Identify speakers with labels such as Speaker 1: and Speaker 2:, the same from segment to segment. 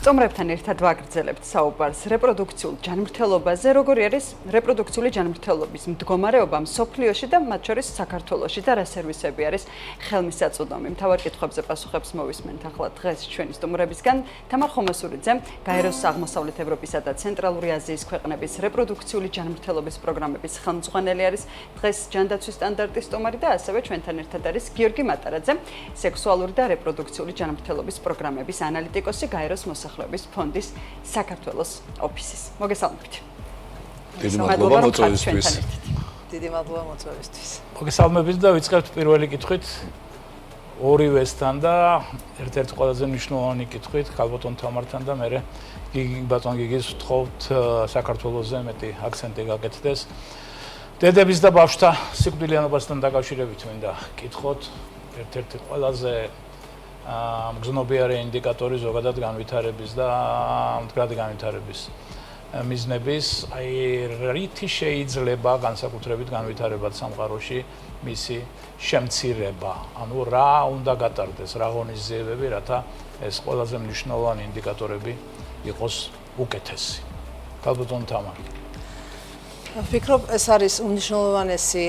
Speaker 1: სტომრებთან ერთად ვაგრძელებთ საუბარს რეპროდუქციულ ჯანმრთელობაზე, როგორი არის რეპროდუქციული ჯანმრთელობის მდგომარეობა მსოფლიოში და მათ შორის საქართველოში და რა სერვისები არის ხელმისაწვდომი. მთავარ კითხვებზე პასუხებს მოვისმენთ ახლა დღეს ჩვენი სტუმრებისგან. თამარ ხომასურიძე, გაეროს აღმოსავლეთ ევროპისა და ცენტრალური აზიის ქვეყნების რეპროდუქციული ჯანმრთელობის პროგრამების ხელმძღვანელი არის დღეს ჯანდაცვის სტანდარტის სტუმარი და ასევე ჩვენთან ერთად არის გიორგი მატარაძე, სექსუალური და რეპროდუქციული ჯანმრთელობის პროგრამების ანალიტიკოსი გაეროს მოსახლეობის ფონდის საქართველოს ოფისის. მოგესალმებით.
Speaker 2: დიდი მადლობა მოწვევისთვის.
Speaker 3: დიდი მადლობა მოწვევისთვის.
Speaker 4: მოგესალმებით და ვიწყებთ პირველი კითხვით ორივესთან და ერთ-ერთი ყველაზე მნიშვნელოვანი კითხვით ქალბატონ თამართან და მე ბატონ გიგის ვთხოვთ საქართველოსზე მეტი აქცენტი გაკეთდეს. დედების და ბავშვთა სიკვდილიანობასთან დაკავშირებით მინდა კითხოთ ერთ-ერთი ყველაზე მგზნობიარე ინდიკატორი ზოგადად განვითარების და მდგრადი განვითარების მიზნების, აი რითი შეიძლება განსაკუთრებით განვითარებად სამყაროში მისი შემცირება. ანუ რა უნდა გატარდეს, რა ღონისძიებები, რათა ეს ყველაზე მნიშვნელოვანი ინდიკატორები იყოს უკეთესი. ქალბატონ თამარ.
Speaker 3: ვფიქრობ, ეს არის უმნიშვნელოვანესი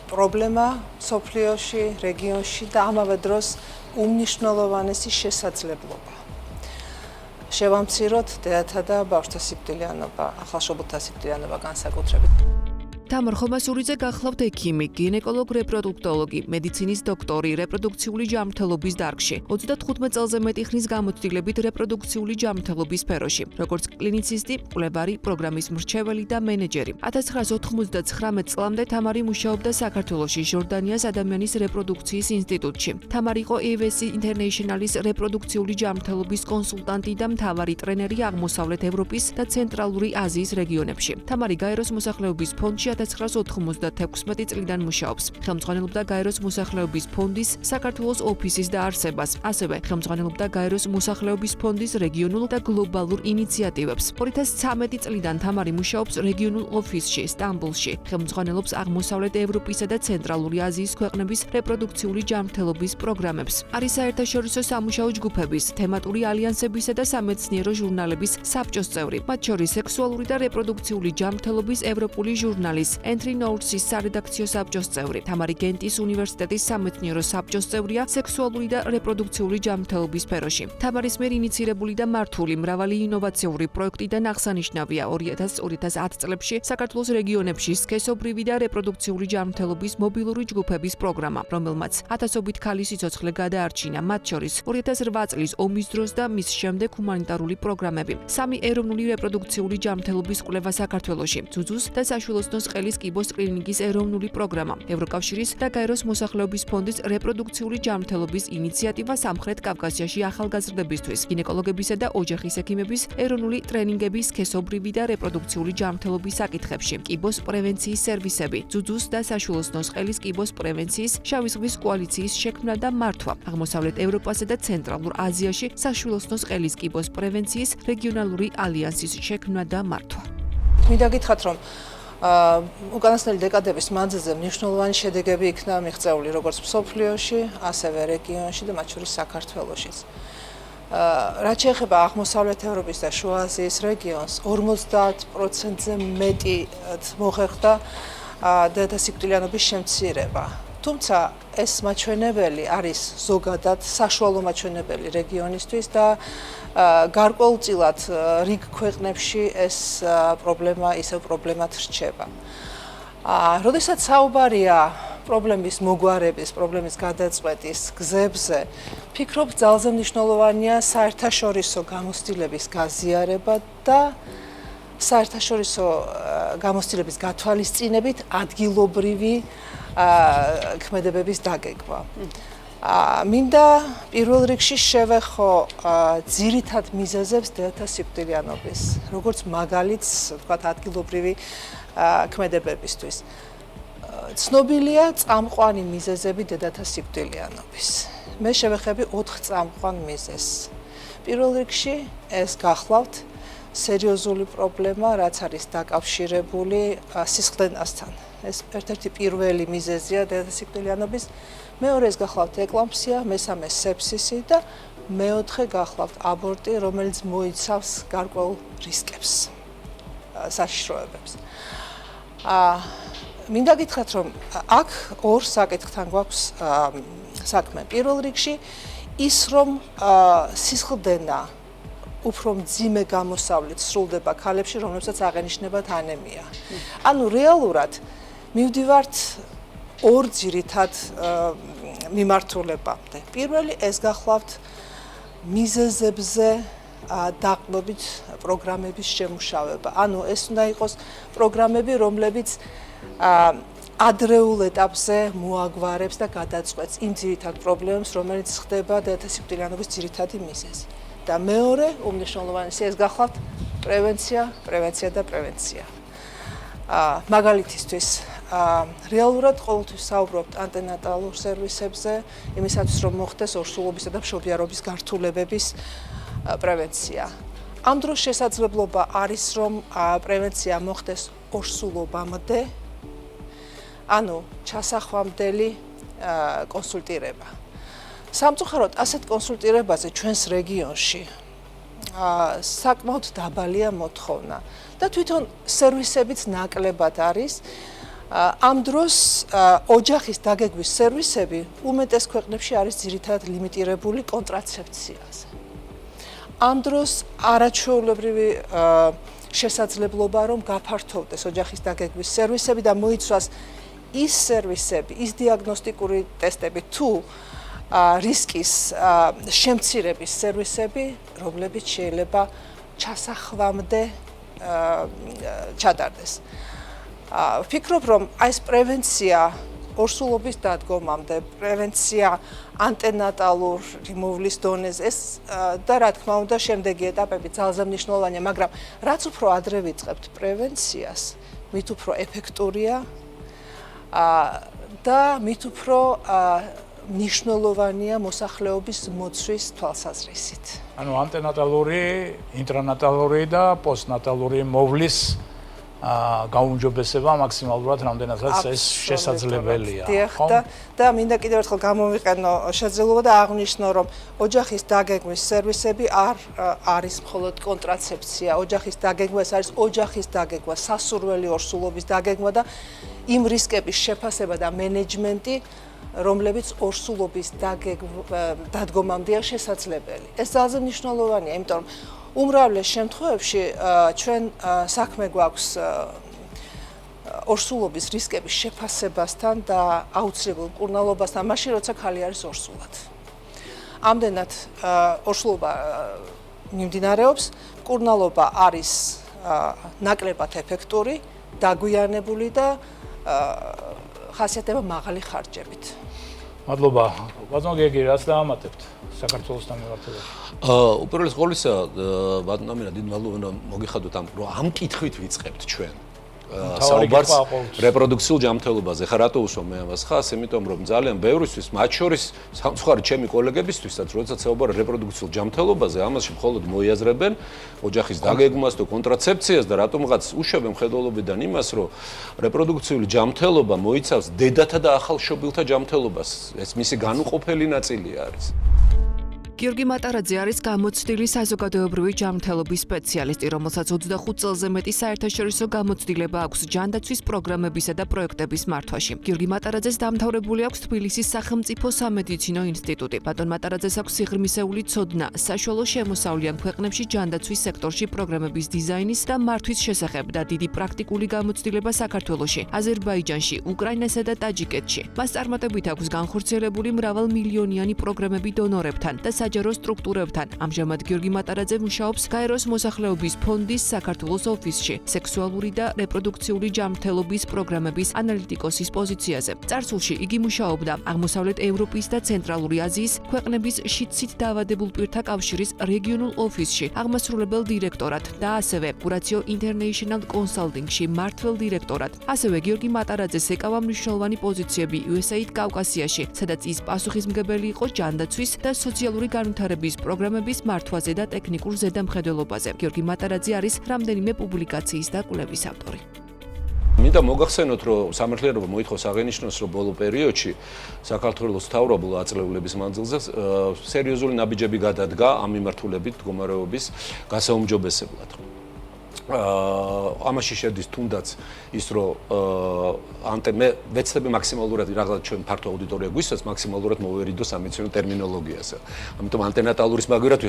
Speaker 3: პრობლემა სოფლიოში, რეგიონში და ამავე დროს უმნიშვნელოვანესი შესაძლებლობა. შევამციროთ დედათა და ბავშვთა სიკვდილიანობა, ახალშობილთა სიკვდილიანობა განსაკუთრებით.
Speaker 5: თამარ ხომასურიძე გახლავთ ექიმი, გინეკოლოგ, რეპროდუქტოლოგი, მედიცინის დოქტორი, რეპროდუქციული ჯანმრთელობის დარგში. 35 წელზე მეტი ხნის გამოცდილებით რეპროდუქციული ჯანმრთელობის სფეროში, როგორც კლინიცისტი, კვლევარი, პროგრამის მრჩეველი და მენეჯერი. 1999 წლამდე თამარი მუშაობდა საქართველოში ჟორდანიას ადამიანის რეპროდუქციის ინსტიტუტში. თამარი იყო EVC International-ის რეპროდუქციული ჯანმრთელობის კონსულტანტი და მთავარი ტრენერი აღმოსავლეთ ევროპის და ცენტრალური აზიის რეგიონებში. თამარი გაეროს მოსახლეობის ფონდში 1996 წლიდან მუშაობს. ხელმძღვანელობდა გაეროს მოსახლეობის ფონდის საქართველოს ოფისის დაარსებას. ასევე ხელმძღვანელობდა გაეროს მოსახლეობის ფონდის რეგიონულ და გლობალურ ინიციატივებს. 2013 წლიდან თამარი მუშაობს რეგიონულ ოფისში სტამბოლში. ხელმძღვანელობს აღმოსავლეთ ევროპისა და ცენტრალური აზიის ქვეყნების რეპროდუქციული ჯანმრთელობის პროგრამებს. არის საერთაშორისო სამუშაო ჯგუფების, თემატური ალიანსებისა და სამეცნიერო ჟურნალების საბჭოს წევრი. მათ შორის სექსუალური და რეპროდუქციული ჯანმრთელობის ევროპული ჟურნალის Entry Notes-ის სარედაქციო საბჭოს წევრი. თამარი გენტის უნივერსიტეტის სამეცნიერო საბჭოს წევრია სექსუალური და რეპროდუქციული ჯანმრთელობის სფეროში. თამარის მიერ ინიცირებული და მართული მრავალი ინოვაციური პროექტიდან აღსანიშნავია 2000-2010 წლებში საქართველოს რეგიონებში სქესობრივი და რეპროდუქციული ჯანმრთელობის მობილური ჯგუფების პროგრამა, რომელმაც ათასობით ქალის სიცოცხლე გადაარჩინა, მათ შორის 2008 წლის ომის დროს და მის შემდეგ ჰუმანიტარული პროგრამები. 3 ეროვნული რეპროდუქციული ჯანმრთელობის კვლევა საქართველოში, ძუძუს და საშვილოსნოს ყელის კიბოს კლინიკის ეროვნული პროგრამა, ევროკავშირის და გაეროს მოსახლეობის ფონდის რეპროდუქციული ჯანმრთელობის ინიციატივა სამხრეთ კავკასიაში ახალგაზრდებისთვის, გინეკოლოგებისა და ოჯახის ექიმების ეროვნული ტრენინგები სქესობრივი და რეპროდუქციული ჯანმრთელობის საკითხებში, კიბოს პრევენციის სერვისები, ძუძუს და საშვილოსნოს ყელის კიბოს პრევენციის შავი ზღვის კოალიციის შექმნა და მართვა, აღმოსავლეთ ევროპასა და ცენტრალურ აზიაში საშვილოსნოს ყელის კიბოს პრევენციის რეგიონალური ალიანსის შექმნა და მართვა.
Speaker 3: მინდა გითხრათ, რომ უკანასკნელი დეკადების მანძილზე მნიშვნელოვანი შედეგები იქნა მიღწეული როგორც მსოფლიოში, ასევე რეგიონში და მათ შორის საქართველოშიც. რაც შეეხება აღმოსავლეთ ევროპის და შუა აზიის რეგიონს, 50%-ზე მეტი მოხერხდა დედათა სიკვდილიანობის შემცირება. თუმცა ეს მაჩვენებელი არის ზოგადად საშუალო მაჩვენებელი რეგიონისთვის და გარკვეულწილად რიგ ქვეყნებში ეს პრობლემა ისევ პრობლემად რჩება. როდესაც საუბარია პრობლემის მოგვარების, პრობლემის გადაწყვეტის გზებზე, ფიქრობ, ძალზე მნიშვნელოვანია საერთაშორისო გამოცდილების გაზიარება და საერთაშორისო გამოცდილების გათვალისწინებით ადგილობრივი ქმედებების დაგეგმა. მინდა პირველ რიგში შევეხო ძირითად მიზეზებს დედათა სიკვდილიანობის, როგორც მაგალითს, ვთქვათ, ადგილობრივი ქმედებებისთვის. ცნობილია წამყვანი მიზეზები დედათა სიკვდილიანობის. მე შევეხები 4 წამყვან მიზეზს. პირველ რიგში ეს გახლავთ სერიოზული პრობლემა, რაც არის დაკავშირებული სისხლდენასთან. ეს ერთ-ერთი პირველი მიზეზია დედათა სიკვდილიანობის. მეორე ეს გახლავთ ეკლამპსია, მესამე სეფსისი და მეოთხე გახლავთ აბორტი, რომელიც მოიცავს გარკვეულ რისკებს, საშიშროებებს. მინდა გითხრათ, რომ აქ ორ საკითხთან გვაქვს საქმე. პირველ რიგში ის, რომ სისხლდენა უფრო მძიმე გამოსავლით სრულდება ქალებში, რომლებსაც აღენიშნებათ ანემია. ანუ რეალურად მივდივართ ორ ძირითად მიმართულებამდე. პირველი ეს გახლავთ მიზეზებზე დაყრდნობით პროგრამების შემუშავება. ანუ ეს უნდა იყოს პროგრამები, რომლებიც ადრეულ ეტაპზე მოაგვარებს და გადაწყვეტს იმ ძირითად პრობლემებს, რომელიც ხდება დედა-სიკვდილიანობის ძირითადი მიზეზი. და მეორე უმნიშვნელოვანესი ეს გახლავთ პრევენცია და პრევენცია. მაგალითისთვის რეალურად ყოველთვის საუბრობთ ანტენატალურ სერვისებზე, იმისათვის რომ მოხდეს ორსულობისა და მშობიარობის გართულებების პრევენცია. ამ დროს შესაძლებლობა არის, რომ პრევენცია მოხდეს ორსულობამდე, ანუ ჩასახვამდელი კონსულტირება. სამწუხაროდ ასეთ კონსულტირებაზე ჩვენს რეგიონში საკმაოდ დაბალია მოთხოვნა და თვითონ სერვისებიც ნაკლებად არის. ამ დროს ოჯახის დაგეგმვის სერვისები უმეტეს ქვეყნებში არის ძირითადად ლიმიტირებული კონტრაცეფციაზე. ამ დროს არაჩვეულებრივი შესაძლებლობა რომ გაფართოვდეს ოჯახის დაგეგმვის სერვისები და მოიცვას ის სერვისები, ის დიაგნოსტიკური ტესტები თუ რისკის შემცირების სერვისები, რომლებიც შეიძლება ჩასახვამდე ჩატარდეს. ვფიქრობ, რომ ეს პრევენცია ორსულობის დადგომამდე, პრევენცია ანტენატალური მოვლის დონეზე, ეს და რა თქმა უნდა შემდეგი ეტაპები ძალზე მნიშვნელოვანია, მაგრამ რაც უფრო ადრე ვიწყებთ პრევენციას, მით უფრო ეფექტურია და მით უფრო მნიშვნელოვანია მოსახლეობის მოცვის თვალსაზრისით.
Speaker 4: ანუ ანტენატალური, ინტრანატალური და პოსტნატალური მოვლის გაუმჯობესება მაქსიმალურად რამდენადაც ეს შესაძლებელია.
Speaker 3: და მინდა კიდევ ერთხელ გამოვიყენო შესაძლებლობა და აღვნიშნო, რომ ოჯახის დაგეგმვის სერვისები არ არის მხოლოდ კონტრაცეფცია, ოჯახის დაგეგმა ეს არის ოჯახის დაგეგმა, სასურველი ორსულობის დაგეგმა და იმ რისკების შეფასება და მენეჯმენტი, რომლებიც ორსულობის დადგომამდეა შესაძლებელი. ეს ძალზე მნიშვნელოვანია, იმიტომ რომ უმრავლეს შემთხვევებში ჩვენ საქმე გვაქვს ორსულობის რისკების შეფასებასთან და აუცილებელ მკურნალობასთან, მაშინ როცა ქალი არის ორსულად. ამდენად ორსულობა მიმდინარეობს, მკურნალობა არის ნაკლებად ეფექტური, დაგვიანებული და ხასიათდება მაღალი ხარჯებით.
Speaker 4: მადლობა. ბატონ გიგი, რას დაამატებთ საქართველოსთან მიმართებაში?
Speaker 2: უპირველეს ყოვლისა, ბატონ ამირა, დიდ მადლობა მოგიხადოთ ამ კითხვით ვიწყებთ ჩვენ. საუბარს რეპროდუქციულ ჯანმრთელობაზე. ხა რატო უსვამ მე ამას ხას? იმიტომ რომ ძალიან ბევრისთვის, მათ შორის სამწუხაროდ ჩემი კოლეგებისთვისაც, როდესაც საუბარია რეპროდუქციულ ჯანმრთელობაზე, ამაში მხოლოდ მოიაზრებენ ოჯახის დაგეგმას თუ კონტრაცეფციას და რატომღაც უშვებენ მხედველობიდან იმას, რომ რეპროდუქციული ჯანმრთელობა მოიცავს დედათა და ახალშობილთა ჯანმრთელობას. ეს მისი განუყოფელი ნაწილი არის.
Speaker 5: გიორგი მატარაძე არის გამოცდილი საზოგადოებრივი ჯანმრთელობის სპეციალისტი, რომელსაც 25 წელზე მეტი საერთაშორისო გამოცდილება აქვს ჯანდაცვის პროგრამებისა და პროექტების მართვაში. გიორგი მატარაძეს დამთავრებული აქვს თბილისის სახელმწიფო სამედიცინო ინსტიტუტი. ბატონ მატარაძეს აქვს სიღრმისეული ცოდნა საშუალო შემოსავლიან ქვეყნებში ჯანდაცვის სექტორში პროგრამების დიზაინის და მართვის შესახებ და დიდი პრაქტიკული გამოცდილება საქართველოში, აზერბაიჯანში, უკრაინასა და ტაჯიკეთში. მას წარმატებით აქვს განხორციელებული მრავალმილიონიანი პროგრამები დონორებთან და საჯარო სტრუქტურებთან. ამჟამად გიორგი მატარაძე მუშაობს გაეროს მოსახლეობის ფონდის საქართველოს ოფისში, სექსუალური და რეპროდუქციული ჯანმრთელობის პროგრამების ანალიტიკოსის პოზიციაზე. წარსულში იგი მუშაობდა აღმოსავლეთ ევროპის და ცენტრალური აზიის ქვეყნების შიდსით დაავადებულ პირთა კავშირის რეგიონულ ოფისში, აღმასრულებელ დირექტორად და ასევე კურაციო ინტერნეიშნალ კონსალტინგში მმართველ დირექტორად. ასევე გიორგი მატარაძეს ეკავა მნიშვნელოვანი პოზიციები USAID კავკასიაში, სადაც ის პასუხისმგებელი იყო ჯანდაცვის და სოციალური განვითარების პროგრამების მართვაზე და ტექნიკურ ზედამხედველობაზე. გიორგი მატარაძე არის რამდენიმე პუბლიკაციის და კვლევის ავტორი.
Speaker 2: მინდა მოგახსენოთ, რომ სამართლიანობა მოითხოვს აღენიშნოს, რომ ბოლო პერიოდში საქართველოს მთავრობულ აწლეულების მანძილზე სერიოზული ნაბიჯები გადადგა ამ მიმართულებით მდგომარეობის გასაუმჯობესებლად. ამაში შედის თუნდაც ის, რომ მე ვეცდები მაქსიმალურად რაღაც ჩვენ ფართო აუდიტორია გვისვას მაქსიმალურად მოვერიდო სამეცნიერო ტერმინოლოგიაზე. ამიტომ ანტენატალურის მაგივრად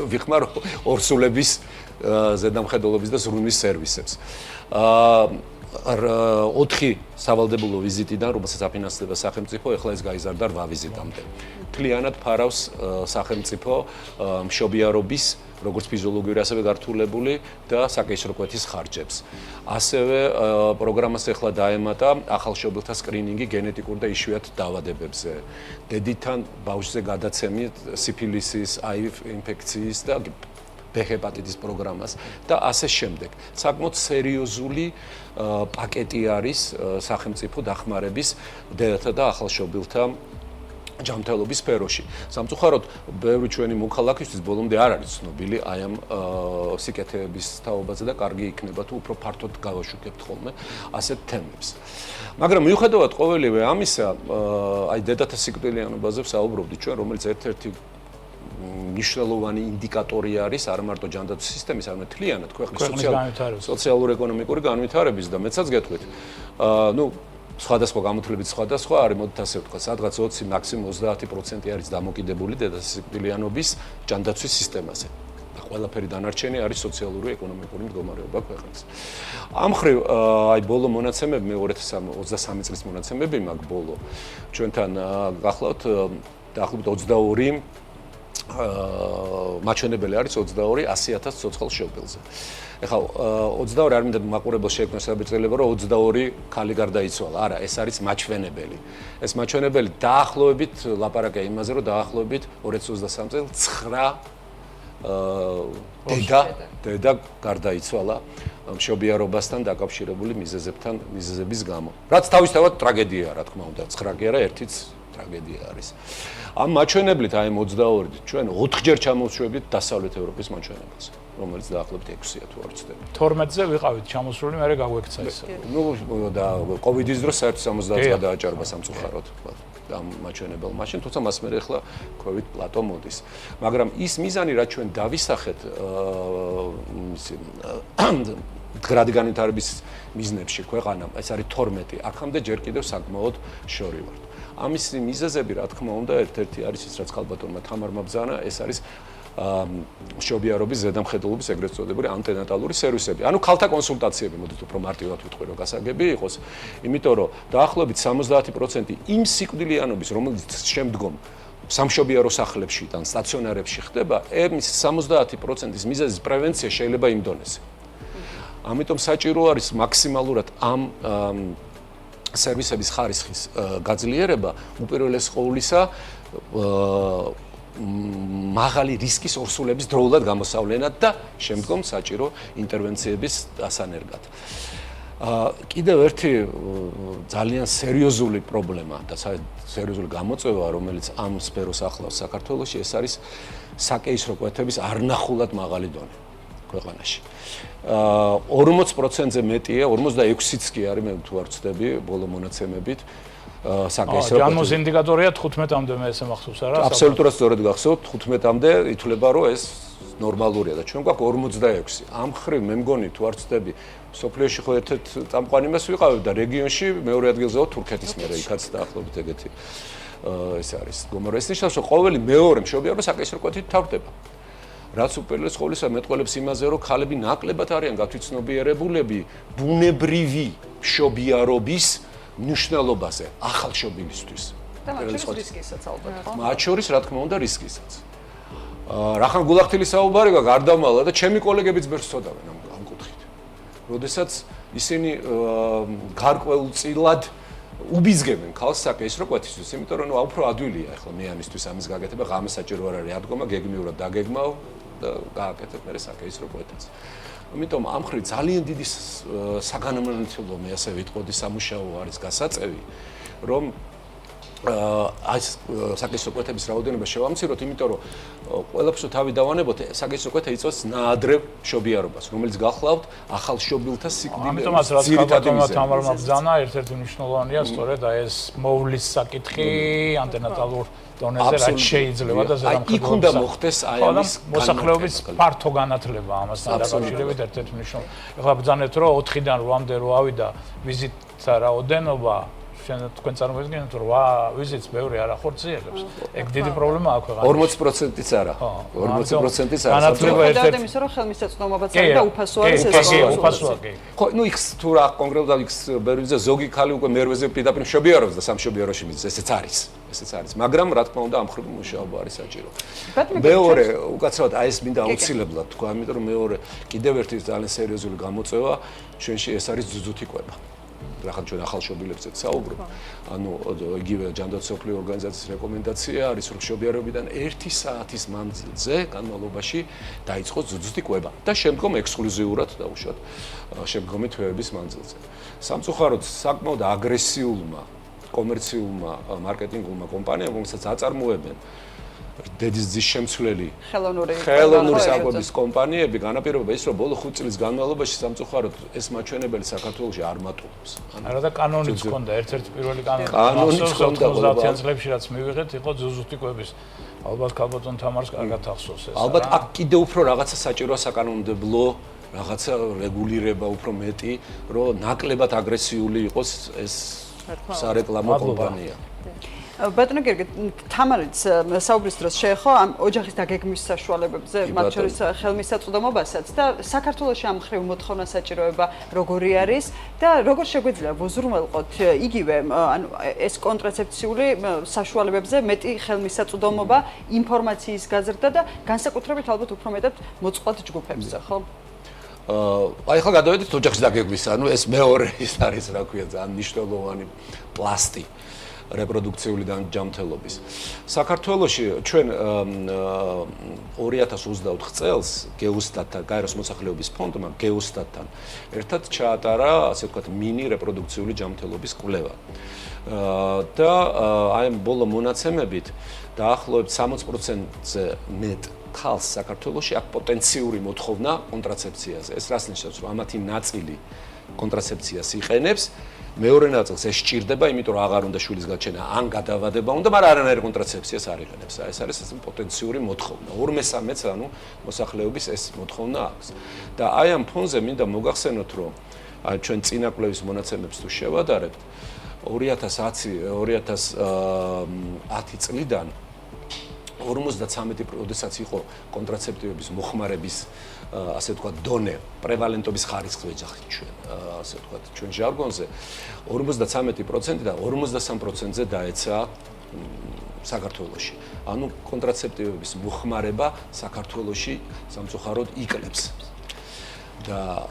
Speaker 2: ვიხმარ ორსულების ზედამხედველობის და ზრუნვის სერვისებს. 4 სავალდებულო ვიზიტიდან, რომელსაც აფინანსდება სახელმწიფო, ეხლა ეს გაიზარდა 8 ვიზიტამდე. მთლიანად ფარავს სახელმწიფო მშობიარობის, როგორც ფიზიოლოგიური, ასევე გართულებული და საკეისრო კვეთის ხარჯებს. ასევე პროგრამას ეხლა დაემატა ახალშობილთა სკრინინგი გენეტიკურ და იშვიათ დაავადებებზე. დედიდან ბავშვზე გადაცემით სიფილისის, HIV ინფექციის და ჰეპატიტის პროგრამას და ასე შემდეგ. საკმაოდ სერიოზული პაკეტი არის სახელმწიფო დახმარების დედათა და ახალშობილთა ჯანმრთელობის სფეროში. სამწუხაროდ, ბევრი ჩვენი მოქალაქისთვის ბოლომდე არ არის ცნობილი აი ამ სიკეთეების თაობაზე და კარგი იქნება თუ უფრო ფართოდ გავაშუქებთ ხოლმე ასეთ თემებს. მაგრამ მიუხედავად ყოველივე ამისა, აი დედათა სიკვდილიანობაზე ვსაუბრობდით ჩვენ, რომელიც ერთ-ერთი ნიშნულოვანი ინდიკატორი არის არა მარტო ჯანდაცვის სისტემის, არამედ მთლიანად ქვეყნის სოციალურ-ეკონომიკური განვითარების და მეცაც გეტყვით. სხვადასხვა გამოთვლებით სხვადასხვა არის, მოდით ასე ვთქვა, სადღაც 20, მაქსიმუმ 30% არის დამოკიდებული დედათა სიკვდილიანობის ჯანდაცვის სისტემაზე. და ყველაფერი დანარჩენი არის სოციალური, ეკონომიკური მდგომარეობა ქვეყნის. ამ მხრივ, აი ბოლო მონაცემები, მე 2023 წლის მონაცემები მაქვს ბოლო. ჩვენთან გახლავთ დაახლოებით 22 მაჩვენებელი არის 22 100,000 ცოცხალ შობილზე. ეხლა 22 არ მინდა მაყურებელს შეექმნას საბჭოელება, რომ 22 ქალი გარდაიცვალა. არა, ეს არის მაჩვენებელი. ეს მაჩვენებელი დაახლოებით ლაპარაკია იმაზე, რომ დაახლოებით 2023 წელს 9 დედა გარდაიცვალა მშობიარობასთან დაკავშირებული მიზეზების გამო. რაც თავისთავად ტრაგედიაა, რა თქმა უნდა, 9 კი არა, ერთიც ტრაგედია არის. ამ მაჩვენებლით აი 22-ით ჩვენ 4-ჯერ ჩამოვშვებით დასავლეთ ევროპის მაჩვენებელს, რომელიც დაახლოებით 6-ია თუ არ ვცდები.
Speaker 4: 12-ზე ვიყავით ჩამოსვლილი, მე გაგვექცა ის.
Speaker 2: და კოვიდის დროს საერთოდ 70-ს გადააჭარბა სამწუხაროდ ამ მაჩვენებელ მაშინ, თუმცა მას მე ახლა ქვევით პლატო მოდის. მაგრამ ის მიზანი, რაც ჩვენ დავისახეთ მდგრადი განვითარების მიზნებში ქვეყანამ, ეს არის 12, აქამდე ჯერ კიდევ საკმაოდ შორი ვართ. ამის მიზეზები, რა თქმა უნდა, ერთ-ერთი არის ის, რაც ხალბატონმა თამარმა ბრძანა, ეს არის მშობიარობის ზედამხედველობის ეგრეთ წოდებული ანტენატალური სერვისები. ანუ ქალთა კონსულტაციები, მოდით უფრო მარტივად ვიტყვი, რომ გასაგები იყოს, იმიტომ რომ დაახლოებით 70% იმ სიკვდილიანობის, რომელიც შემდგომ სამშობიარო სახლებში და სტაციონარებში ხდება, ეს 70%-ის მიზეზის პრევენცია შეიძლება იმ დონეზე. ამიტომ საჭირო არის მაქსიმალურად ამ სერვისების ხარისხის გაძლიერება, უპირველეს ყოვლისა მაღალი რისკის ორსულების დროულად გამოსავლენად და შემდგომ საჭირო ინტერვენციების დასანერგად. კიდევ ერთი ძალიან სერიოზული პრობლემა და სერიოზული გამოწვევა, რომელიც ამ სფეროს ახლავს საქართველოში, ეს არის საკეისრო კვეთების არნახულად მაღალი დონე ქვეყანაში. 40%-ზე მეტია, 46-იც კი არის, მე თუ არ ვცდები, ბოლო მონაცემებით. საკეისრო
Speaker 4: ჯანმოს ინდიკატორია 15-მდე მე ესე მახსოვს არა?
Speaker 2: აბსოლუტურად სწორად გახსოვთ, 15-მდე ითვლება, რომ ეს ნორმალურია და ჩვენ გვაქვს 46. ამ მხრივ მე მგონი თუ არ ვცდები, სოფლიოში ხო ერთ-ერთ წამყვანი მას ვიყავებ და რეგიონში მეორე ადგილზეა თურქეთის მერე, იქაც დაახლოებით ეგეთი ეს არის. ეს ნიშნავს, რომ ყოველი მეორე მშობიარო საკეისრო კვეთით თავდება. რაც უპირველეს ყოვლისა მეტყველებს იმაზე, რომ ქალები ნაკლებად არიან გათვითცნობიერებულები ბუნებრივი მშობიარობის მნიშვნელობაზე ახალშობილისთვის.
Speaker 1: და მათ შორის რისკისაც ალბათ, ხო?
Speaker 2: მათ შორის, რა თქმა უნდა, რისკისაც. რახან გულახთილი საუბარი გაქვს გარდამალა და ჩემი კოლეგებიც ბერს წოდავენ ამ კუთხით. როდესაც ისინი გარკვეულწილად უბიზგებენ ქალს საკეისრო კვეთისთვის, იმიტომ რომ უფრო ადვილია ახლა მე ამისთვის ამის გაკეთება, ღამე საჭირო არ არის ადგომა, გეგმიურად დაგეგმავ და გააკეთებ მე საკეისრო კვეთას. ამიტომ ამ მხრივ ძალიან დიდი საგანმანათლებლო მე ასე ვიტყოდი სამუშაო არის გასაწევი, რომ აი საკისრო კვეთების რაოდენობა შევამციროთ, იმიტომ რომ ყველაფერს თავი დავანებოთ, საკისრო კვეთა იწვევს ნაადრევ მშობიარობას, რომელიც გახლავთ ახალ მშობილთა სიკვდილის.
Speaker 4: ამიტომაც რაც ქალბატონმა თამარმა ბრძანა, ერთ-ერთი მნიშვნელოვანია სწორედ აი ეს მოვლის საკითხი ანტენატალურ დონეზე, რაც შეიძლება და ზედამხედველobis.
Speaker 2: იქ უნდა მოხდეს აი ამის
Speaker 4: მოსახლეობის ფართო განათლება ამასთან დაკავშირებით ერთ-ერთი მნიშვნელოვანი. ეხლა ბრძანეთ რომ 4-დან 8-მდე რო ავიდა ვიზიტთა რაოდენობა თქვენ წარმოიდგინეთ რომ 8 ვიზიტს ბევრი არ ახორციელებს. ეგ დიდი პრობლემაა ქვეყანაში.
Speaker 2: 40%-იც არა. 40%-იც არა.
Speaker 4: განათლება
Speaker 1: ერთ-ერთი იმისა რომ ხელმისაწვდომობაც არის და უფასო არის ეს.
Speaker 4: უფასოა კი.
Speaker 2: ხო, ნუ იქ თუ რა კონკრეტულად იქ ბევრიზე ზოგი ხალი უკვე მერვეზე პირდაპირ მშობიარობს და სამშობიაროში მიდის, ესეც არის. ესეც არის. მაგრამ რა თქმა უნდა ამ ხრით მუშაობა არის საჭირო. მეორე, უკაცრავად აი ეს მინდა აუცილებლად თქვა, იმიტომ რომ მეორე კიდევ ერთი ძალიან სერიოზული გამოწვევა ჩვენში ეს არის ძუძუთი კვება. რახან ჩვენ ახალშობილებზეც საუბრობ, ანუ იგივე ჯანდაცვის მსოფლიო ორგანიზაციის რეკომენდაცია არის, რომ მშობიარობიდან 1 საათის მანძილზე განმავლობაში დაიწყოს ძუძუთი კვება და შემდგომ ექსკლუზიურად დაუშვათ შემდგომი თვეების მანძილზე. სამწუხაროდ საკმაოდ აგრესიულმა კომერციულმა მარკეტინგულმა კომპანიამ, რომელსაც აწარმოებენ დედის ძის შემცვლელი ხელოვნური საკვების კომპანიები განაპირობა ის, რომ ბოლო 5 წლის განმავლობაში სამწუხაროდ ეს მაჩვენებელი საქართველოში არ მატულობს.
Speaker 4: არა და კანონიც ჰქონდა, ერთ-ერთი პირველი კანონიც 90-იან წლებში რაც მივიღეთ, იყო ძუძუთი კვების. ალბათ ქალბატონ თამარს კარგად ახსოვს ეს.
Speaker 2: ალბათ აქ კიდევ უფრო რაღაცა საჭიროა საკანონმდებლო რაღაცა რეგულირება უფრო მეტი, რომ ნაკლებად აგრესიული იყოს ეს სარეკლამო კომპანია.
Speaker 1: ბატონო გერგე, თამარიც საუბრის დროს შეეხო ამ ოჯახის დაგეგმვის საშუალებებზე, მათ შორის ხელმისაწვდომობასაც და საქართველოში ამ ხრივ მოთხოვნა საჭიროება როგორი არის და როგორ შეგვიძლია ვუზრუნველყოთ იგივე ანუ ეს კონტრაცეფციული საშუალებებზე მეტი ხელმისაწვდომობა, ინფორმაციის გაზრდა და განსაკუთრებით ალბათ უფრო მეტად მოწყვლად ჯგუფებზე, ხო?
Speaker 2: აი ხა გადავედით ოჯახის დაგეგმვისა, ანუ ეს მეორე ის არის, რა ქვია, ძალიან მნიშვნელოვანი პლასტი რეპროდუქციული ჯანმრთელობის. საქართველოში ჩვენ 2024 წელს გეოსტატთან, გაეროს მოსახლეობის ფონდმა გეოსტატთან ერთად ჩაატარა, ასე ვთქვათ, მინი რეპროდუქციული ჯანმრთელობის კვლევა. და აი ამ ბოლო მონაცემებით დაახლოებით 60%-ზე მეტ ხალხს საქართველოში აქვს პოტენციური მოთხოვნა კონტრაცეფციაზე. ეს რას ნიშნავს, რომ ამათი ნაწილი კონტრაცეფციას იყენებს, მეორე ნაწილს ეს სჭირდება, იმიტომ რომ აღარ უნდა შვილის გაჩენა, ან გადავადება უნდა, მაგრამ არანაირი კონტრაცეფციას არ იყენებს. ეს არის ეს პოტენციური მოთხოვნა. 2/3-ს ანუ მოსახლეობის ეს მოთხოვნა აქვს. და აი ამ ფონზე მინდა მოგახსენოთ, რომ ჩვენ წინა კვლევის მონაცემებს თუ შევადარებთ, 2010 წლიდან 53 როდესაც იყო კონტრაცეპტივების მოხმარების ასე ვთქვათ დონე, პრევალენტობის ხარისხი ვეძახით ჩვენ, ასე ვთქვათ, ჩვენ ჟარგონზე 53%-დან 53%-ზე დაეცა საქართველოში. ანუ კონტრაცეპტივების მოხმარება საქართველოში სამწუხაროდ იკლებს. და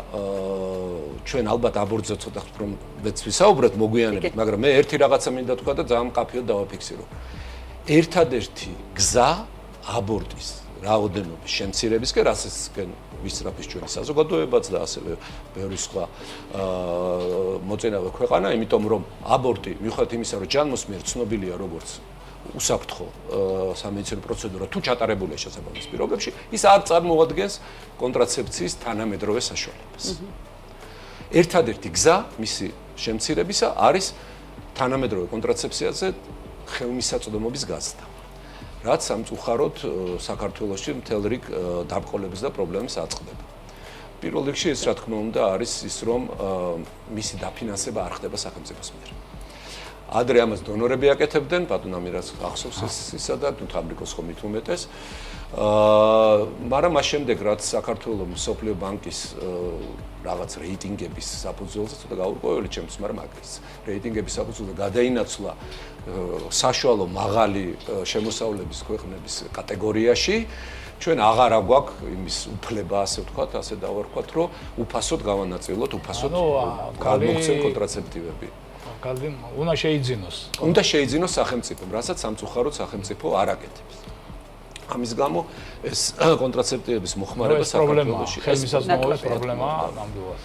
Speaker 2: ჩვენ ალბათ აბორტზე ცოტა რომ მეც ვისაუბრეთ მოგვიანებით, მაგრამ მე ერთი რაღაცა მინდა თქვა და ძალიან მკაფიოდ დავაფიქსირო. ერთადერთი გზა აბორტის რაოდენობის შემცირებისკენ, რასაც ვისწრაფის ჩვენი საზოგადოებაც და ასევე ბევრი სხვა მოწინავე ქვეყანა, იმიტომ რომ აბორტი მიუხედავად იმისა, რომ ჯანმოსმიერ ცნობილია როგორც უსაფრთხო სამედიცინო პროცედურა თუ ჩატარებულია შესაბამის პირობებში, ის არ წარმოადგენს კონტრაცეფციის თანამედროვე საშუალებას. ერთადერთი გზა მისი შემცირებისა არის თანამედროვე კონტრაცეფციაზე ხელმისაწვდომობის გაზრდა. რაც სამწუხაროდ საქართველოში მთელ რიგ დაბრკოლების და პრობლემებს აწყდება. პირველ რიგში ეს რა თქმა უნდა არის ის, რომ მისი დაფინანსება არ ხდება სახელმწიფოს მიერ. ადრე ამას დონორები აკეთებდნენ, ბატონ ამირას ახსოვს ისა და თამრიკოს ხომ მით უმეტეს. მაგრამ მას შემდეგ რაც საქართველოს მსოფლიო ბანკის რაღაც რეიტინგების საფუძველზე ცოტა გაურკვეველი ჩემთვის, მაგრამ მაგის რეიტინგების საფუძველზე გადაინაცვლა საშუალო მაღალი შემოსავლების ქვეყნების კატეგორიაში, ჩვენ აღარ აგვაქვს იმის უფლება, ასე ვთქვათ, ასე დავარქვათ, რომ უფასოდ გავანაწილოთ, უფასოდ გადმოგცემ კონტრაცეპტივები.
Speaker 4: უნდა შეიძინოს.
Speaker 2: უნდა შეიძინოს სახელმწიფომ, რასაც სამწუხაროდ სახელმწიფო არ აკეთებს. ამის გამო ეს კონტრაცეპტივების მოხმარება საქართველოში
Speaker 4: ხელმისაწვდომობის პრობლემაა ნამდვილად.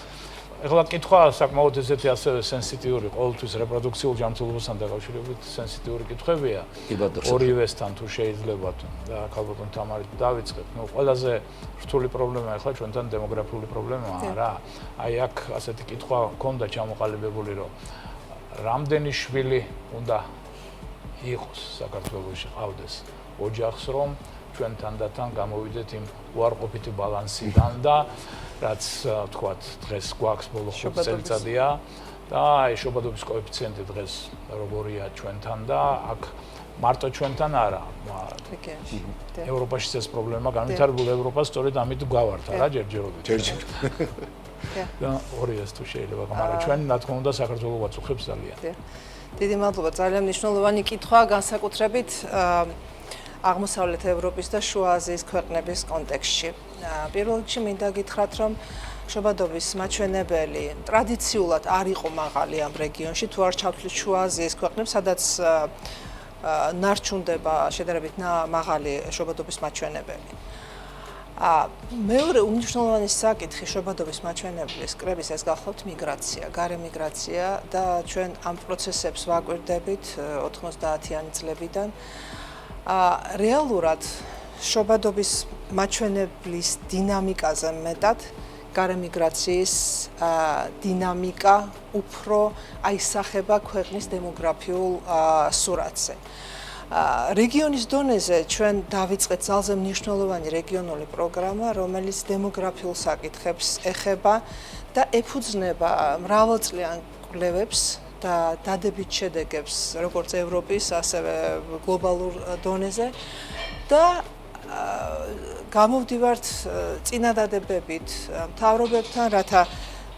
Speaker 4: ეხლა კითხვა საკმაოდ ესეთი ასევე სენსიტიური, ყოველთვის რეპროდუქციულ ჯანმრთელობასთან დაკავშირებით სენსიტიური კითხვებია. ორივესთან თუ შეიძლება და ალბათ თამარით დავიწყებ. ნუ ყველაზე რთული პრობლემა ეხლა ჩვენთან დემოგრაფიული პრობლემაა რა. აი აქ ასეთი კითხვა ჰქონდა ჩამოყალიბებული, რომ რამდენი შვილი უნდა იყოს საქართველოში ყავდეს ოჯახს, რომ ჩვენ თანდათან გამოვიდეთ იმ უარყოფითი ბალანსიდან და რაც თქვათ დღეს გვაქვს ბოლო 5 წელიწადია და აი შობადობის კოეფიციენტი დღეს როგორია ჩვენთან და აქ მარტო ჩვენთან არა ევროპაშიც ეს პრობლემა განვითარებულ ევროპას სწორედ ამით გვავართ რა ჯერჯერობით და ორივეს თუ შეიძლება მაგრამ ჩვენ რა თქმა უნდა საქართველოსაც უხებს ძალიან
Speaker 3: დიდი მადლობა ძალიან მნიშვნელოვანი კითხვაა განსაკუთრებით აღმოსავლეთ ევროპის და შუა აზიის ქვეყნების კონტექსტში. პირველ რიგში მინდა გითხრათ, რომ შობადობის მაჩვენებელი ტრადიციულად არ იყო მაღალი ამ რეგიონში, თუ არ ჩავთვლით შუა აზიის ქვეყნებს, სადაც ნარჩუნდება შედარებით მაღალი შობადობის მაჩვენებელი. მეორე უმნიშვნელოვანესი საკითხი შობადობის მაჩვენებლის კრების ეს გახლავთ მიგრაცია, გარე მიგრაცია და ჩვენ ამ პროცესებს ვაკვირდებით 90-იანი წლებიდან. რეალურად შობადობის მაჩვენებლის დინამიკაზე მეტად გარე მიგრაციის დინამიკა უფრო აისახება ქვეყნის დემოგრაფიულ სურათზე. რეგიონის დონეზე ჩვენ დავიწყეთ ძალზე მნიშვნელოვანი რეგიონული პროგრამა, რომელიც დემოგრაფიულ საკითხებს ეხება და ეფუძნება მრავალწლიან კვლევებს და დადებით შედეგებს როგორც ევროპის, ასევე გლობალურ დონეზე და გამოვდივართ წინადადებებით მთავრობებთან, რათა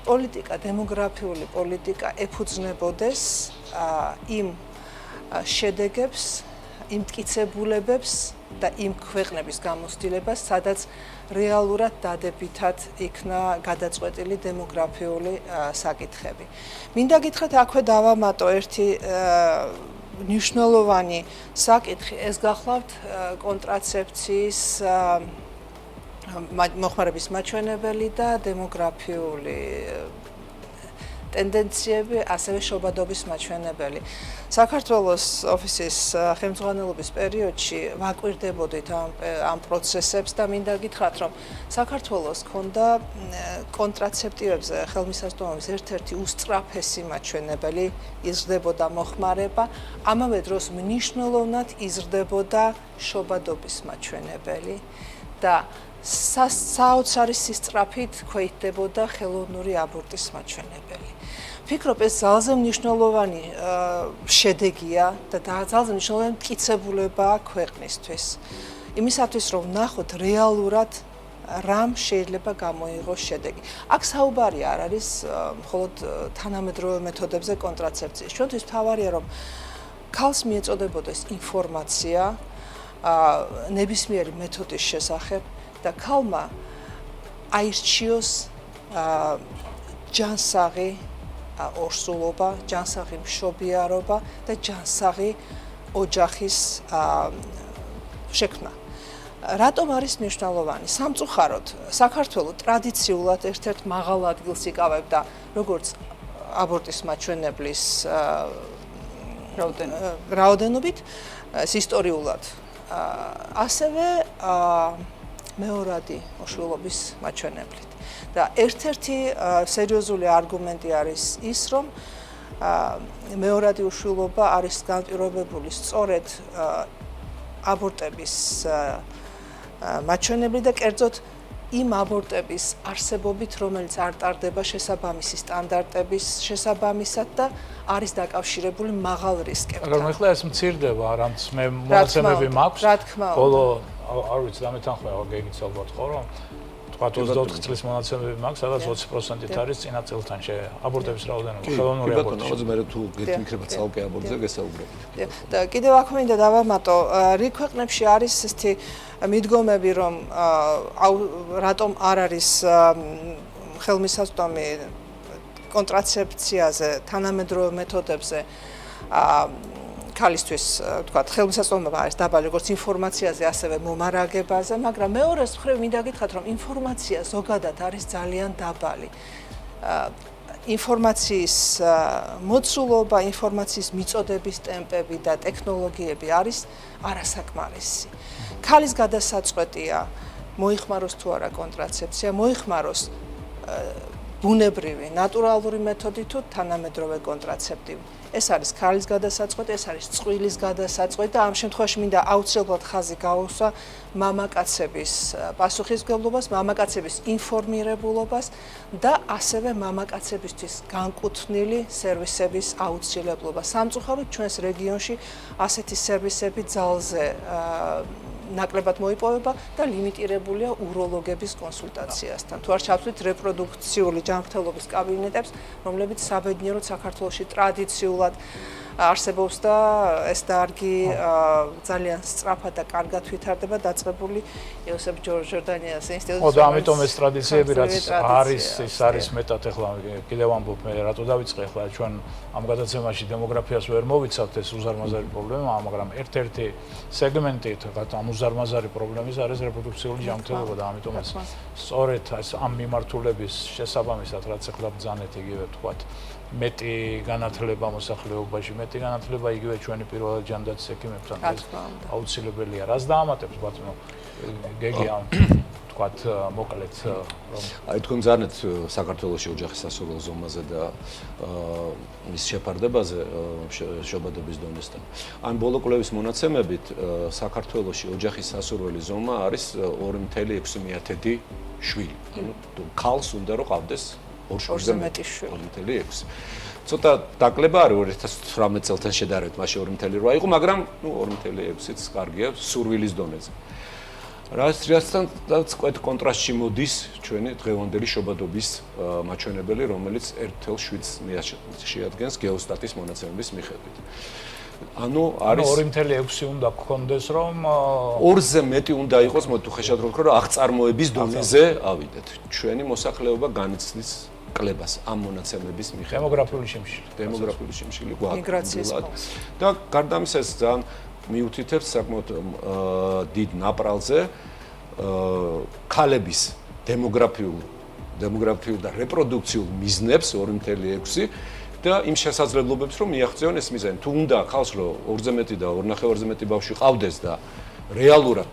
Speaker 3: პოლიტიკა, დემოგრაფიული პოლიტიკა ეფუძნებოდეს იმ შედეგებს, იმ მტკიცებულებებს და იმ ქვეყნების გამოცდილებას, სადაც რეალურად დადებითად იქნა გადაწყვეტილი დემოგრაფიული საკითხები. მინდა გითხრათ, აქვე დავამატო ერთი მნიშვნელოვანი საკითხი, ეს გახლავთ კონტრაცეფციის მოხმარების მაჩვენებელი და დემოგრაფიული ტენდენციები, ასევე შობადობის მაჩვენებელი. საქართველოს ოფისის ხელმძღვანელობის პერიოდში ვაკვირდებოდით ამ პროცესებს და მინდა გითხრათ, რომ საქართველოს ჰქონდა კონტრაცეპტივებზე ხელმისაწვდომობის ერთ-ერთი უსწრაფესი მაჩვენებელი, იზრდებოდა მოხმარება, ამავე დროს მნიშვნელოვნად იზრდებოდა შობადობის მაჩვენებელი და საოცარი სისწრაფით ქვეითდებოდა ხელოვნური აბორტის მაჩვენებელი. ვფიქრობ, ეს ძალზე მნიშვნელოვანი შედეგია და ძალზე მნიშვნელოვანი მტკიცებულებაა ქვეყნისთვის. იმისათვის, რომ ვნახოთ რეალურად რამ შეიძლება გამოიღოს შედეგი. აქ საუბარი არ არის მხოლოდ თანამედროვე მეთოდებზე კონტრაცეფციის. ჩვენთვის მთავარია, რომ ქალს მიეწოდებოდეს ინფორმაცია ნებისმიერი მეთოდის შესახებ და ქალმა აირჩიოს ჯანსაღი ორსულობა, ჯანსაღი მშობიარობა და ჯანსაღი ოჯახის შექმნა. რატომ არის მნიშვნელოვანი? სამწუხაროდ, საქართველოს ტრადიციულად ერთ-ერთ მაღალ ადგილს იკავებდა როგორც აბორტის მაჩვენებლის რაოდენობით, ისტორიულად, ასევე მეორადი უშვილობის მაჩვენებლით. და ერთ-ერთი სერიოზული არგუმენტი არის ის, რომ მეორადი უშვილობა არის განპირობებული სწორედ აბორტების მაჩვენებლით და კერძოდ იმ აბორტების არსებობით, რომელიც არ ტარდება შესაბამისი სტანდარტების შესაბამისად და არის დაკავშირებული მაღალ რისკებთან.
Speaker 4: მაგრამ ეხლა ეს მცირდება, რამც მე მონაცემები მაქვს. ბოლო არ ვიცი, დამეთანხმება გეგიც ალბათ ხო, რომ თქვა 24 წლის მონაცემები მაქვს, სადაც 20%-ით არის წინა წელთან აბორტების რაოდენობა, ხელოვნური აბორტი.
Speaker 2: კი, მე თუ გეთმიქრებათ ცალკე აბორტზე გესაუბრებით.
Speaker 3: და კიდევ აქ მინდა დავამატო, რიგ ქვეყნებში არის ესეთი მიდგომები, რომ რატომ არ არის ხელმისაწვდომი კონტრაცეფციაზე, თანამედროვე მეთოდებზე ქალისთვის, თქვათ, ხელმისაწვდომობა არის დაბალი როგორც ინფორმაციაზე, ასევე მომარაგებაზე, მაგრამ მეორეს მხრივ მინდა გითხრათ, რომ ინფორმაცია ზოგადად არის ძალიან დაბალი. ინფორმაციის მოცულობა, ინფორმაციის მიწოდების ტემპები და ტექნოლოგიები არის არასაკმარისი. ქალის გადასაწყვეტია მოიხმაროს თუ არა კონტრაცეფცია, მოიხმაროს ბუნებრივი, ნატურალური მეთოდი თუ თანამედროვე კონტრაცეპტივი. ეს არის ქალის გადასაწყვეტი, ეს არის წყვილის გადასაწყვეტი და ამ შემთხვევაში მინდა აუცილებლად ხაზი გაუსვა მამაკაცების პასუხისმგებლობას, მამაკაცების ინფორმირებულობას და ასევე მამაკაცებისთვის განკუთვნილი სერვისების აუცილებლობა. სამწუხაროდ ჩვენს რეგიონში ასეთი სერვისები ძალზე ნაკლებად მოიპოვება და ლიმიტირებულია უროლოგების კონსულტაციასთან. თუ არ ჩავთვლით რეპროდუქციული ჯანმრთელობის კაბინეტებს, რომლებიც საბედნიეროდ საქართველოში ტრადიციულად არსებობს და ეს დარგი ძალიან სწრაფად და კარგად ვითარდება დაწყებული იოსებ ჯორდანიას ინსტიტუტში.
Speaker 4: ხო და ამიტომ ეს ტრადიციები რაც არის, ეს არის მეტად ახლა კიდევ ამბობ მე რატო დავიწყე ახლა ჩვენ ამ გადაცემაში დემოგრაფიას ვერ მოვიცავთ ეს უზარმაზარი პრობლემა, მაგრამ ერთ-ერთი სეგმენტი ამ უზარმაზარი პრობლემის არის რეპროდუქციული ჯანმრთელობა და ამიტომ ეს სწორედ ამ მიმართულების შესაბამისად რაც ახლა ბრძანეთ იგივე თქვათ მეტი განათლება მოსახლეობაში, მეტი განათლება იგივე ჩვენი პირველად ჯანდაცვის ექიმებთან ეს აუცილებელია. რას დაამატებს ბატონო გეგი ამ თქვათ მოკლედ რომ
Speaker 2: აი თქვენ ძანეთ საქართველოში ოჯახის სასურველ ზომაზე და მის შეფარდებაზე შობადობის დონესთან. ან ბოლო კვლევის მონაცემებით საქართველოში ოჯახის სასურველი ზომა არის 2.6 შვილი. ანუ ქალს უნდა რომ ყავდეს 2 მეტი შვილი. 2.6. ცოტა დაკლება არის 2018 წელთან შედარებით, მაშინ 2.8 იყო, მაგრამ 2.6-იც კარგია სურვილის დონეზე. რასთან კონტრასტში მოდის ჩვენი დღევანდელი შობადობის მაჩვენებელი, რომელიც 1.7 შეადგენს გეოსტატის მონაცემების მიხედვით. ანუ არის
Speaker 4: 2.6 უნდა გქონდეს რომ
Speaker 2: 2-ზე მეტი უნდა იყოს, მოდი თუ ხეშად რომ ვთქვა, რომ აღწარმოების დონეზე ავიდეთ. ჩვენი მოსახლეობა განიცდის კლებას ამ მონაცემების მიხედვით. დემოგრაფიული შემშილი გვაქვს. და გარდა ამისა ეს ძალიან მიუთითებს საკმაოდ დიდ ნაპრალზე ქალების დემოგრაფიულ და რეპროდუქციულ მიზნებს 2.6 და იმ შესაძლებლობებს რომ მიაღწიონ ეს მიზანი. თუ უნდა ხალხს რომ 2-ზე მეტი და 2.5-ზე მეტი ბავშვი ყავდეს და რეალურად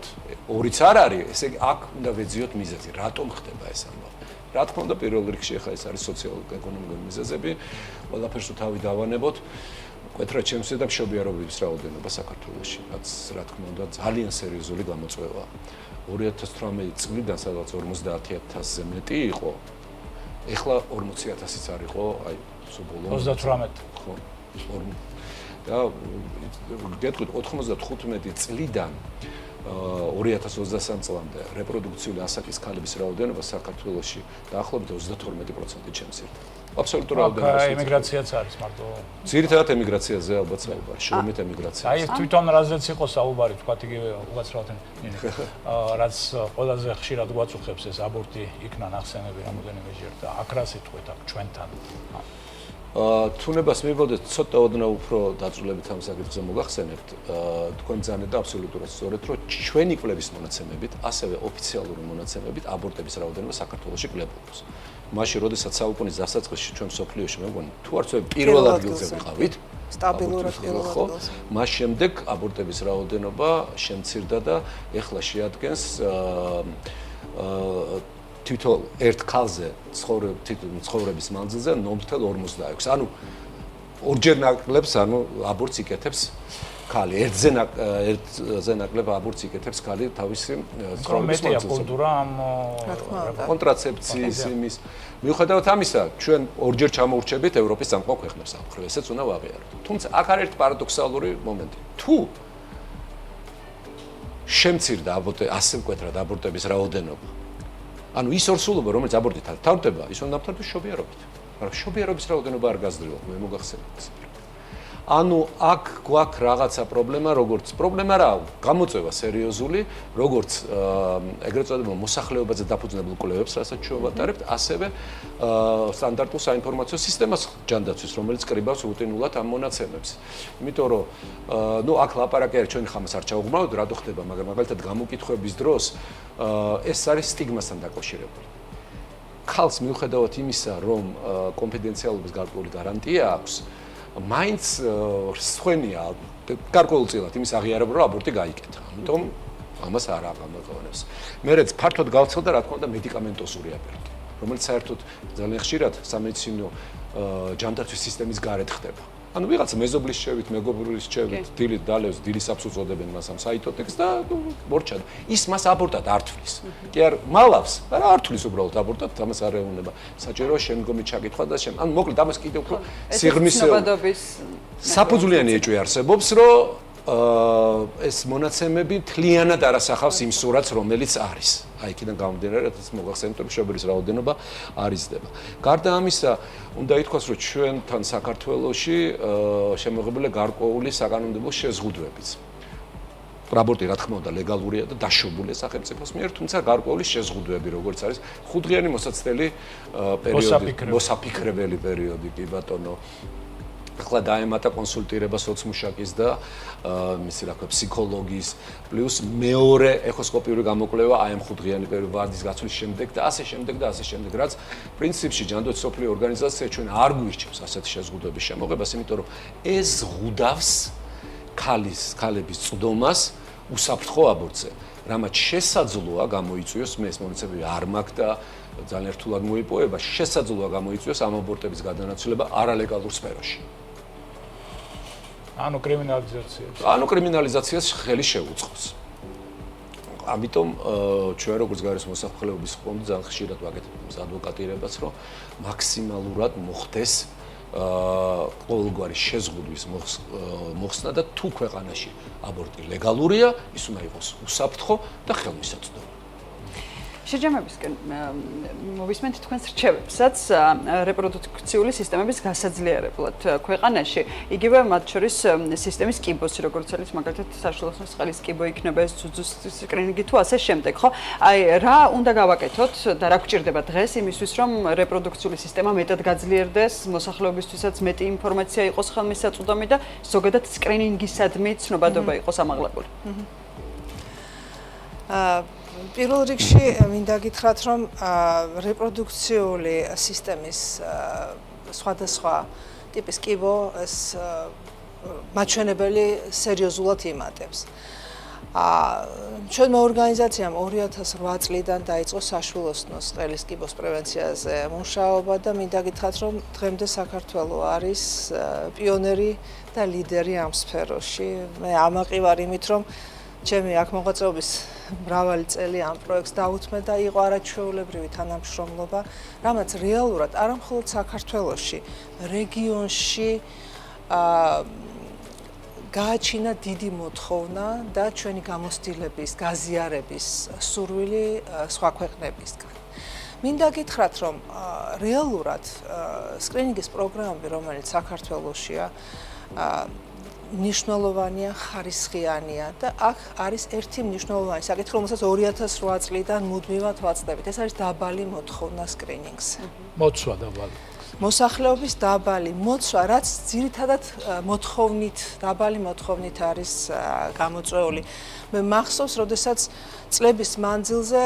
Speaker 2: 2-იც არ არის, ესე იგი აქ უნდა ვეძიოთ მიზეზი. რატომ ხდება ეს ამბავი? რა თქმა უნდა პირველ რიგში ახლა ეს არის სოციალურ-ეკონომიკური მიზეზები. ყველაფერს თავი დავანებოთ. კვეთრად შემცირდა და მშობიარობების რაოდენობა საქართველოში, რაც რა თქმა უნდა ძალიან სერიოზული გამოწვევაა. 2018 წლიდან სადაც 50,000-ზე მეტი იყო, ეხლა 40,000-იც არ იყო, აი სულ
Speaker 4: 38.
Speaker 2: ხო. და გეტყვით 95 წლიდან 2023 წლამდე რეპროდუქციული ასაკის ქალების რაოდენობა საქართველოში დაახლოებით 32% შემცირდა. აბსოლუტურ რაოდენობას.
Speaker 4: ემიგრაციაც არის მარტო.
Speaker 2: ძირითადად ემიგრაციაზე ალბათ საუბარი, შრომით ემიგრაცია.
Speaker 4: აი თვითონ რაზეც იყო საუბარი, თქვა იგივე უგაცრავად რაც ყველაზე ხშირად გვაწუხებს ეს აბორტი იქნა ნახსენები რამოდენიმეჯერ და აქ რა სიტყვით აქ ჩვენთან.
Speaker 2: თუნებას მივოდეთ ცოტა ოდნავ უფრო დაწვრილებით ამ საკითხზე მოგახსენებთ, თქვენ ძანეთ და აბსოლუტურად სწორედ, რომ ჩვენი კვლევის მონაცემებით, ასევე ოფიციალური მონაცემებით აბორტების რაოდენობა საქართველოში კლებულობს. მაშინ, როდესაც საუკუნის დასაწყისში ჩვენ სოფლიოში მე მგონი, თუ არც პირველ ადგილზე ვიყავით,
Speaker 3: სტაბილურად პირველ ადგილზე.
Speaker 2: მას შემდეგ აბორტების რაოდენობა შემცირდა და ეხლა შეადგენს თვითონ ერთ ქალზე ცხოვრების მანძილზე 0.46. ანუ ორჯერ ნაკლებს, ანუ აბორტს იკეთებს ქალი. ერთზე ნაკლებ აბორტს იკეთებს ქალი თავისი ცხოვრების მანძილზე.
Speaker 4: კულტურა ამ
Speaker 2: კონტრაცეფციის იმის მიუხედავად ამისა, ჩვენ ორჯერ ჩამოურჩებით ევროპის სამყარო ქვეყნებს ამ მხრივ, ესეც უნდა ვაღიაროთ. თუმცა აქ არის ერთი პარადოქსალური მომენტი. თუ შემცირდა ასე მკვეთრად აბორტების რაოდენობა, ანუ ის ორსულობა, რომელიც აბორტით თავდება, ის უნდა დამთავრდეს მშობიარობით. მაგრამ მშობიარობის რაოდენობა არ გაზრდილო, მე მოგახსენებთ. ანუ აქ გვაქვს რაღაცა პრობლემა, როგორც პრობლემა რა, გამოწვევა სერიოზული, როგორც ეგრეთ წოდებულ მოსახლეობაზე დაფუძნებულ კვლევებს, რასაც ჩვენ ვატარებთ, ასევე სტანდარტულ საინფორმაციო სისტემას ჯანდაცვის, რომელიც კრიბავს რუტინულად ამ მონაცემებს. იმიტომ რომ ნუ აქ ლაპარაკი არის, ჩვენ ხამას არ ჩავღმავთ, რატო ხდება, მაგრამ მაგალითად გამოკითხვების დროს ეს არის სტიგმასთან დაკავშირებული. ქალს მიუხედავად იმისა, რომ კონფიდენციალობის გარკვეული გარანტია აქვს, მაინც სხვენია გარკვეულწილად იმის აღიარება, რომ აბორტი გაიკეთა. ამიტომ ამას არ აღამოყენებს. მერეც ფართოდ გავცხელდა, რა თქმა უნდა, მედიკამენტოზური აბორტი, რომელიც საერთოდ ძალიან ხშირად სამედიცინო ჯანდაცვის სისტემის გარეთ ხდება. ანუ ვიღაცა მეზობლის შევით, მეგობრის შევით, დილით დალევს, დილის აფს უწოდებენ მას ამ საიტოტექს და მორჩა. ის მას აბორტად არ თვლის. კი არ მალავს, არა არ თვლის უბრალოდ აბორტად, ამას არ ეუბნება. საჭიროა შემდგომი ჩაკითხვა და ანუ მოკლედ ამას კიდევ უფრო სიღრმისეულობის საფუძვლიანი ეჭვი არსებობს, რომ ეს მონაცემები მთლიანად არასახავს იმ სურათს, რომელიც არის. აი იქიდან გამომდინარე, რაც მოგახსენებთ, რომ მშობლის რაოდენობა არ იზრდება. გარდა ამისა, უნდა ითქვას, რომ ჩვენთან საქართველოში შემოღებულია გარკვეული საკანონმდებლო შეზღუდვებიც. აბორტი, რა თქმა უნდა, ლეგალურია და დაშვებულია სახელმწიფოს მიერ, თუმცა გარკვეული შეზღუდვები, როგორც არის 5 დღიანი მოსაცდელი პერიოდი, მოსაფიქრებელი პერიოდი, კი ბატონო. ახლა დაემატა კონსულტირება სოცმუშაკის და მისი რა ქვია ფსიქოლოგის პლუს მეორე ეხოსკოპიური გამოკვლევა აი ამ 5 დღიანი პერიოდის გასვლის შემდეგ და ასე შემდეგ და ასე შემდეგ, რაც პრინციპში ჯანდაცვის სოფლიო ორგანიზაცია ჩვენ არ გვირჩევს ასეთი შეზღუდვების შემოღებას, იმიტომ რომ ეს ზღუდავს ქალების წვდომას უსაფრთხო აბორტზე, რამაც შესაძლოა გამოიწვიოს, მე ეს მონაცემები არ მაქვს და ძალიან რთულად მოიპოვება, შესაძლოა გამოიწვიოს ამ აბორტების გადანაცვლება არალეგალურ სფეროში. ანუ კრიმინალიზაციას ხელი შეუწყოს. ამიტომ ჩვენ როგორც გაეროს მოსახლეობის ფონდი ძალიან ხშირად ვაკეთებთ ადვოკატირებას, რომ მაქსიმალურად მოხდეს ყოველგვარი შეზღუდვის მოხსნა და თუ ქვეყანაში აბორტი ლეგალურია, ის უნდა იყოს უსაფრთხო და ხელმისაწვდომი.
Speaker 1: შეჯამებისკენ მოვისმენთ თქვენს რჩევებსაც რეპროდუქციული სისტემების გასაძლიერებლად ქვეყანაში, იგივე მათ შორის სისტემის კიბოსი, როგორც არის მაგალითად საშუალო სყალის კიბო იქნება ეს ძუძუს სკრინინგი თუ ასე შემდეგ, ხო? აი რა უნდა გავაკეთოთ და რა გვჭირდება დღეს იმისთვის, რომ რეპროდუქციული სისტემა მეტად გაძლიერდეს, მოსახლეობისთვისაც მეტი ინფორმაცია იყოს ხელმისაწვდომი და ზოგადად სკრინინგისადმი ცნობადობა იყოს ამაღლებული.
Speaker 3: პირველ რიგში მინდა გითხრათ, რომ რეპროდუქციული სისტემის სხვადასხვა ტიპის კიბო ეს მაჩვენებელი სერიოზულად იმატებს. ჩვენმა ორგანიზაციამ 2008 წლიდან დაიწყო საშვილოსნო სყელის კიბოს პრევენციაზე მუშაობა და მინდა გითხრათ, რომ დღემდე საქართველო არის პიონერი და ლიდერი ამ სფეროში. მე ამაყი ვარ იმით, რომ ჩემი აქ მოღვაწეობის მრავალი წელი ამ პროექტს დაუთმე და იყო არაჩვეულებრივი თანამშრომლობა, რამაც რეალურად არა მხოლოდ საქართველოში, რეგიონში გააჩინა დიდი მოთხოვნა და ჩვენი გამოცდილების, გაზიარების სურვილი სხვა ქვეყნებისგან. მინდა გითხრათ, რომ რეალურად სკრინინგის პროგრამები, რომელიც საქართველოშია, მნიშვნელოვანია, ხარისხიანია და აქ არის ერთი მნიშვნელოვანი საკითხი, რომელსაც 2008 წლიდან მუდმივად ვაწყდებით. ეს არის დაბალი მოთხოვნა სკრინინგზე.
Speaker 4: მოცვა დაბალი.
Speaker 3: მოსახლეობის დაბალი მოცვა, რაც ძირითადად დაბალი მოთხოვნით არის გამოწვეული. მე მახსოვს, როდესაც წლების მანძილზე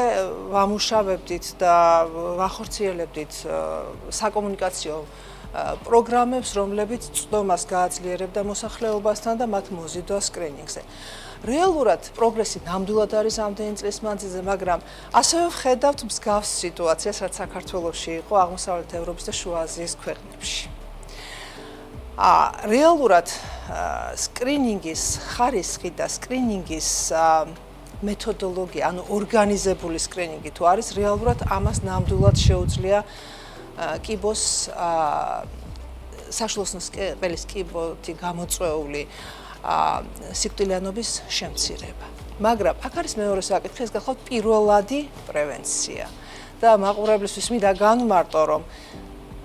Speaker 3: ვამუშავებდით და ვახორციელებდით საკომუნიკაციო პროგრამებს, რომლებიც წვდომას გააძლიერებდა მოსახლეობასთან და მათ მოზიდვა სკრინინგზე. რეალურად პროგრესი ნამდვილად არის ამდენი წლის მანძილზე, მაგრამ ასევე ვხედავთ მსგავს სიტუაციას, რაც საქართველოში იყო აღმოსავლეთ ევროპის და შუა აზიის ქვეყნებში. რეალურად სკრინინგის ხარისხი და სკრინინგის მეთოდოლოგია, ანუ ორგანიზებული სკრინინგი თუ არის, რეალურად ამას ნამდვილად შეუძლია კიბოს საშუალო სყელის კიბოთი გამოწვეული სიკვდილიანობის შემცირება. მაგრამ აქ არის მეორე საკითხი, ეს გახლავთ პირველადი პრევენცია. და მაყურებლისთვის მინდა განვმარტო, რომ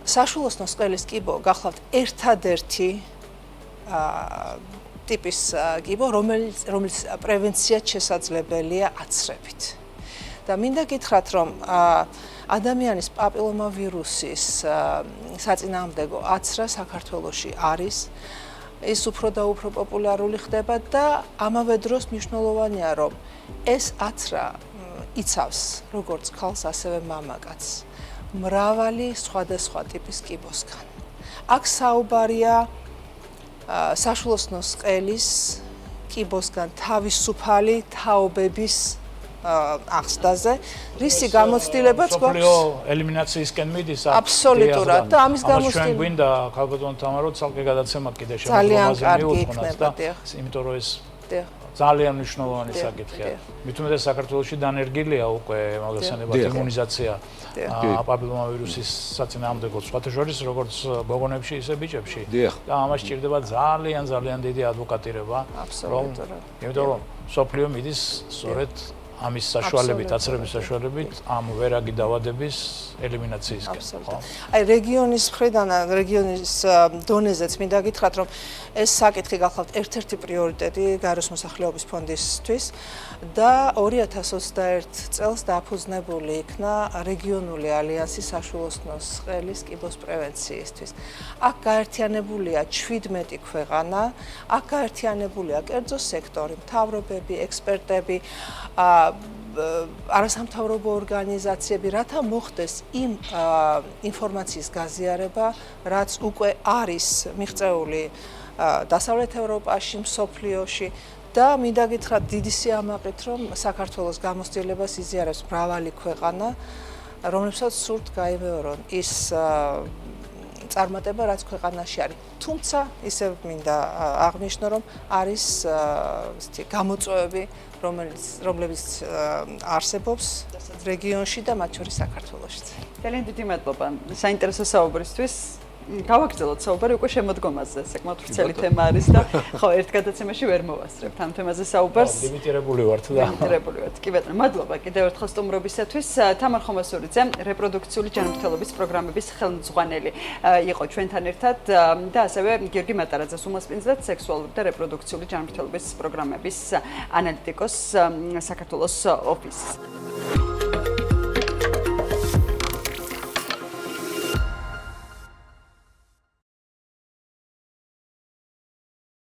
Speaker 3: საშუალო სყელის კიბო გახლავთ ერთადერთი ტიპის კიბო, რომელიც პრევენციად შესაძლებელია აცრებით. და მინდა გითხრათ, რომ ადამიანის პაპილომავირუსის საწინააღმდეგო აცრა საქართველოში არის, ის უფრო და უფრო პოპულარული ხდება და ამავე დროს მნიშვნელოვანია, რომ ეს აცრა იცავს როგორც ქალს, ასევე მამაკაცს. მრავალი სხვადასხვა ტიპის კიბოსგან. აქ საუბარია საშუალოსნოს ყელის კიბოსგან თავისუფალი თაობების აღსდაზე, რისი გამოცდილებაც გვაქვს?
Speaker 4: სოფლიო ელიმინაციისკენ მიდის.
Speaker 3: აბსოლუტურად და ამის
Speaker 4: გამოცდილება. ჩვენ გვინდა ქალბატონ თამარო ცალკე გადაცემა კიდე შემოგვიმაზე მიუძღვნას და იმიტომ რომ ეს ძალიან მნიშვნელოვანი საკითხია. მით უმეტეს საქართველოში დანერგილია უკვე მოგესალმებით იმუნიზაცია პაპილომავირუსის საწინააღმდეგო სხვათა შორის როგორც გოგონებში ისე ბიჭებში და ამას სჭირდება ძალიან დიდი ადვოკატირება რომ იმიტომ რომ სოფლიო მიდის სწორედ ამის საშუალებით, აცრების საშუალებით ამ ვერაგი დაავადების ელიმინაციისკენ.
Speaker 3: აი რეგიონის მხრიდან, რეგიონის დონეზეც მინდა გითხრათ, რომ ეს საკითხი გახლავთ ერთ-ერთი პრიორიტეტი გარემოს მოსახლეობის ფონდისთვის და 2021 წელს დაფუძნებული იქნა რეგიონული ალიანსი საშუალოსნოს ყელის კიბოს პრევენციისთვის. აქ გაერთიანებულია 17 ქვეყანა, აქ გაერთიანებულია კერძო სექტორი, მთავრობები, ექსპერტები, არასამთავრობო ორგანიზაციები, რათა მოხდეს იმ ინფორმაციის გაზიარება, რაც უკვე არის მიღწეული დასავლეთ ევროპაში, მსოფლიოში და მინდა გითხრათ დიდი სიამაყით, რომ საქართველოს გამოცდილებას იზიარებს მრავალი ქვეყანა, რომლებსაც სურთ გაიმეორონ ის წარმატება, რაც ქვეყანაში არის. თუმცა ისევ მინდა აღნიშნო, რომ არის გამოწვევები, რომლებიც არსებობს რეგიონში და მათ შორის საქართველოშიც.
Speaker 1: ძალიან დიდი მადლობა საინტერესო საუბრისთვის. გავაგრძელოთ საუბარი უკვე შემოდგომაზე, საკმაოდ ვრცელი თემა არის და ხო, ერთ გადაცემაში ვერ მოვასწრებთ ამ თემაზე საუბარს.
Speaker 4: ლიმიტირებული ვართ და
Speaker 1: ლიმიტირებული ვართ. კი ბატონო, მადლობა კიდევ ერთხელ სტუმრობისათვის. თამარ ხომასურიძე, რეპროდუქციული ჯანმრთელობის პროგრამების ხელმძღვანელი იყო ჩვენთან ერთად და ასევე გიორგი მატარაძეს უმასპინძლად სექსუალური და რეპროდუქციული ჯანმრთელობის პროგრამების ანალიტიკოს საქართველოს ოფისის.